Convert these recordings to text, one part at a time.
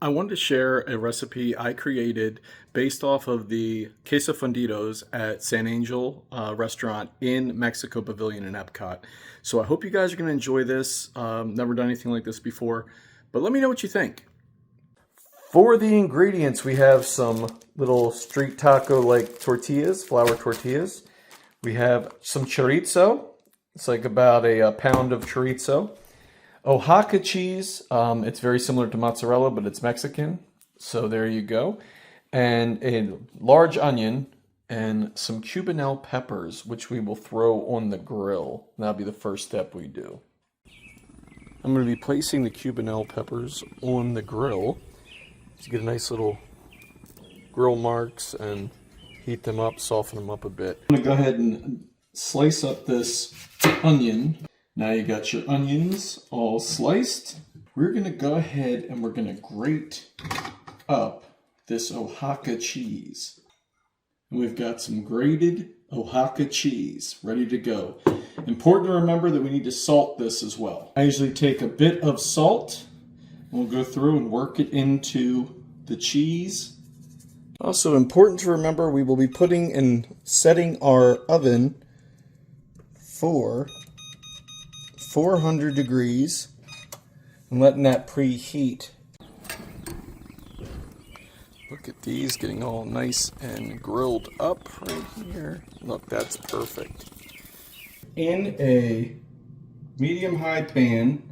I wanted to share a recipe I created based off of the Queso Fundidos at San Angel restaurant in Mexico Pavilion in EPCOT. So I hope you guys are going to enjoy this. Never done anything like this before, but let me know what you think. For the ingredients, we have some little street taco-like tortillas, flour tortillas. We have some chorizo. It's like about a pound of chorizo. Oaxaca cheese, it's very similar to mozzarella, but it's Mexican. So there you go. And a large onion and some cubanelle peppers, which we will throw on the grill. That'll be the first step we do. I'm going to be placing the cubanelle peppers on the grill to get a nice little grill marks and heat them up, soften them up a bit. I'm going to go ahead and slice up this onion. Now you got your onions all sliced. We're going to go ahead and we're going to grate up this Oaxaca cheese. And we've got some grated Oaxaca cheese ready to go. Important to remember that we need to salt this as well. I usually take a bit of salt. We'll go through and work it into the cheese. Also important to remember, we will be putting and setting our oven for 400 degrees and letting that preheat. Look at these getting all nice and grilled up right here. Look, that's perfect. In a medium-high pan,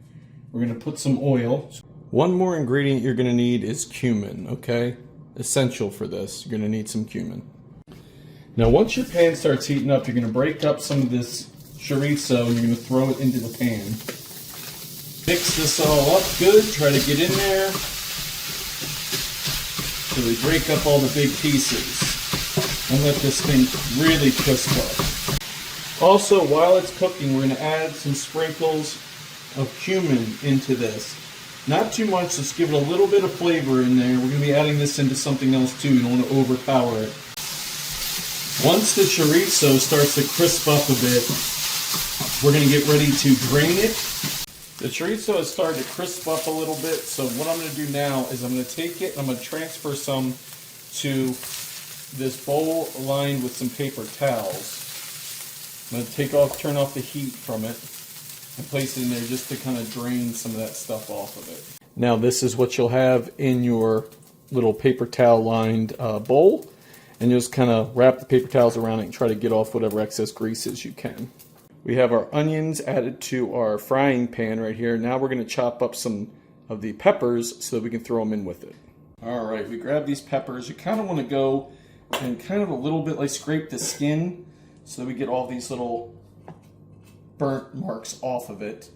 we're going to put some oil. One more ingredient you're going to need is cumin, okay? Essential for this. You're going to need some cumin. Now, once your pan starts heating up, you're going to break up some of this chorizo and you're going to throw it into the pan. Mix this all up good. Try to get in there so we break up all the big pieces and let this thing really crisp up. Also, while it's cooking, we're going to add some sprinkles of cumin into this. Not too much, just give it a little bit of flavor in there. We're going to be adding this into something else too. You don't want to overpower it. Once the chorizo starts to crisp up a bit, we're going to get ready to drain it. The chorizo has started to crisp up a little bit, so what I'm going to do now is I'm going to take it and I'm going to transfer some to this bowl lined with some paper towels. I'm going to turn off the heat from it and place it in there just to kind of drain some of that stuff off of it. Now this is what you'll have in your little paper towel lined bowl, and just kind of wrap the paper towels around it and try to get off whatever excess greases you can. We have our onions added to our frying pan right here. Now we're going to chop up some of the peppers so that we can throw them in with it. Alright, we grab these peppers. You kind of want to go and kind of a little bit like scrape the skin so that we get all these little burnt marks off of it.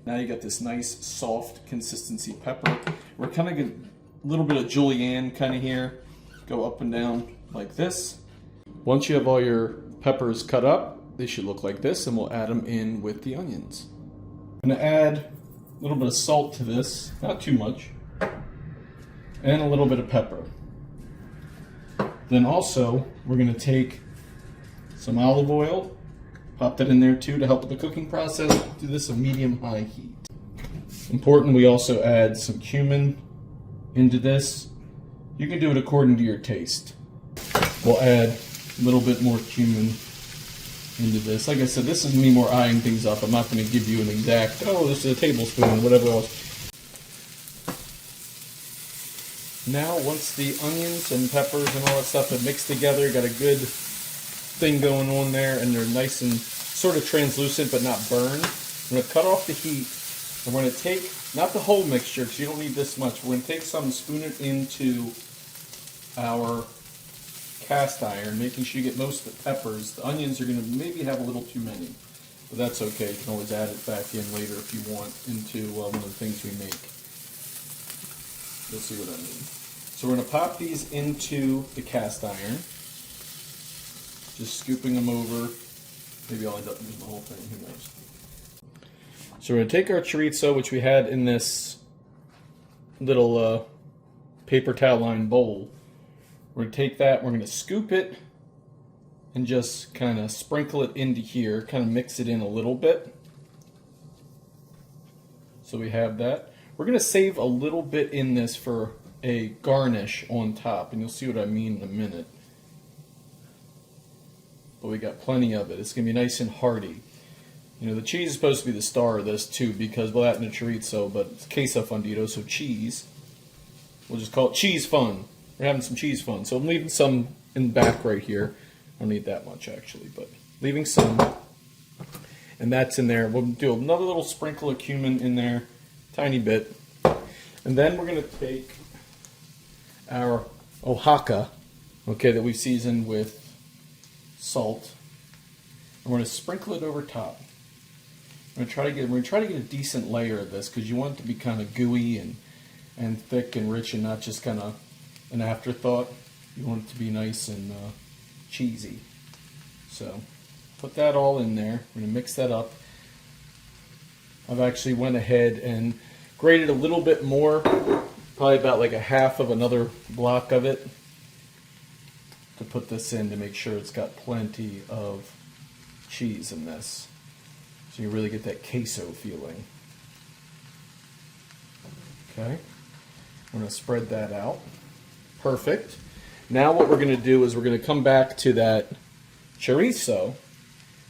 Now you got this nice soft consistency pepper. We're kind of getting a little bit of julienne kind of here. Go up and down like this. Once you have all your peppers cut up, they should look like this, and we'll add them in with the onions. I'm going to add a little bit of salt to this, not too much, and a little bit of pepper. Then also, we're going to take some olive oil, pop that in there too to help with the cooking process. Do this at medium-high heat. Important, we also add some cumin into this. You can do it according to your taste. We'll add a little bit more cumin into this. Like I said, this is me more eyeing things up. I'm not going to give you an exact, oh, this is a tablespoon or whatever else. Now, once the onions and peppers and all that stuff have mixed together, got a good thing going on there, and they're nice and sort of translucent but not burned, I'm going to cut off the heat. And we're going to take, not the whole mixture because you don't need this much, we're going to take some and spoon it into our cast iron, making sure you get most of the peppers. The onions are going to maybe have a little too many, but that's okay. You can always add it back in later if you want into one of the things we make. You'll see what I mean. So we're going to pop these into the cast iron, just scooping them over. Maybe I'll end up using the whole thing, who knows. So we're going to take our chorizo, which we had in this little paper towel lined bowl. We're going to take that, we're going to scoop it and just kind of sprinkle it into here, kind of mix it in a little bit. So we have that. We're going to save a little bit in this for a garnish on top, and you'll see what I mean in a minute. But we got plenty of it. It's going to be nice and hearty. You know, the cheese is supposed to be the star of this too, because, well, that and a chorizo, but it's queso fundido, so cheese. We'll just call it cheese fun. We're having some cheese fun. So I'm leaving some in the back right here. I don't need that much actually, but leaving some. And that's in there. We'll do another little sprinkle of cumin in there, tiny bit. And then we're going to take our Oaxaca, okay, that we've seasoned with salt. And we're going to sprinkle it over top. We're going to try to get a decent layer of this because you want it to be kind of gooey and thick and rich and not just kind of an afterthought. You want it to be nice and cheesy. So put that all in there. We're going to mix that up. I've actually went ahead and grated a little bit more, probably about like a half of another block of it, to put this in to make sure it's got plenty of cheese in this. So you really get that queso feeling. Okay, I'm going to spread that out. Perfect. Now what we're going to do is we're going to come back to that chorizo,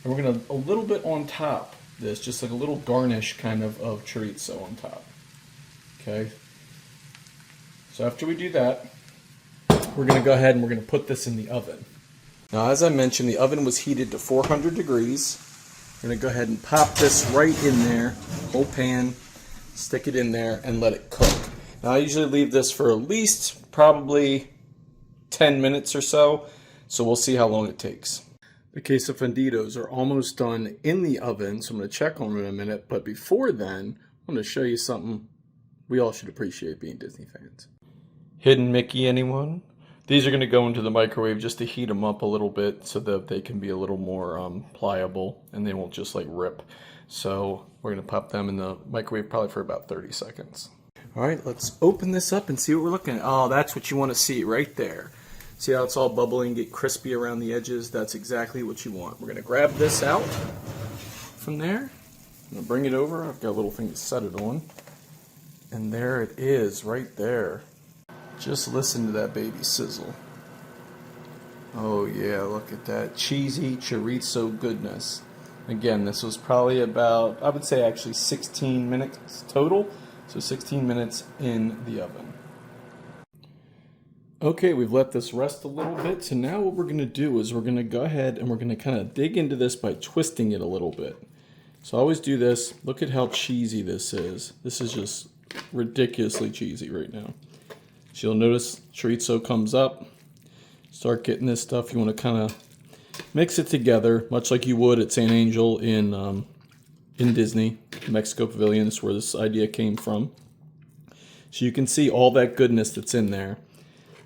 and we're going to, a little bit on top this, just like a little garnish kind of chorizo on top. Okay. So after we do that, we're going to go ahead and we're going to put this in the oven. Now, as I mentioned, the oven was heated to 400 degrees. We're going to go ahead and pop this right in there, whole pan, stick it in there, and let it cook. Now, I usually leave this for at least probably 10 minutes or so we'll see how long it takes. The queso fundidos are almost done in the oven, so I'm going to check on them in a minute, but before then, I'm going to show you something we all should appreciate being Disney fans. Hidden Mickey, anyone? These are going to go into the microwave just to heat them up a little bit so that they can be a little more pliable and they won't just like rip. So we're going to pop them in the microwave probably for about 30 seconds. All right, let's open this up and see what we're looking at. Oh, that's what you want to see right there. See how it's all bubbling, get crispy around the edges? That's exactly what you want. We're going to grab this out from there. I'm going to bring it over. I've got a little thing to set it on. And there it is right there. Just listen to that baby sizzle. Oh yeah, look at that cheesy chorizo goodness. Again, this was probably about, I would say actually 16 minutes total. So 16 minutes in the oven. Okay, we've let this rest a little bit. So now what we're going to do is we're going to go ahead and we're going to kind of dig into this by twisting it a little bit. So I always do this. Look at how cheesy this is. This is just ridiculously cheesy right now. So you'll notice chorizo comes up. Start getting this stuff. You want to kind of mix it together, much like you would at St. Angel in Disney, Mexico Pavilion. That's where this idea came from. So you can see all that goodness that's in there.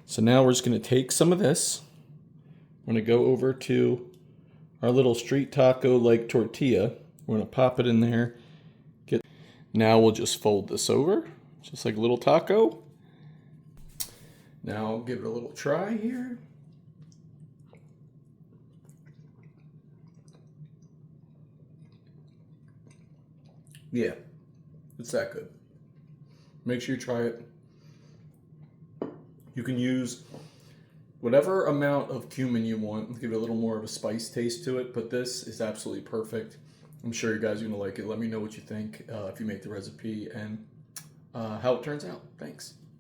So now we're just going to take some of this. I'm going to go over to our little street taco like tortilla. We're going to pop it in there. Now we'll just fold this over, just like a little taco. Now I'll give it a little try here. Yeah, it's that good. Make sure you try it. You can use whatever amount of cumin you want. Give it a little more of a spice taste to it, but this is absolutely perfect. I'm sure you guys are going to like it. Let me know what you think if you make the recipe and how it turns out. Thanks.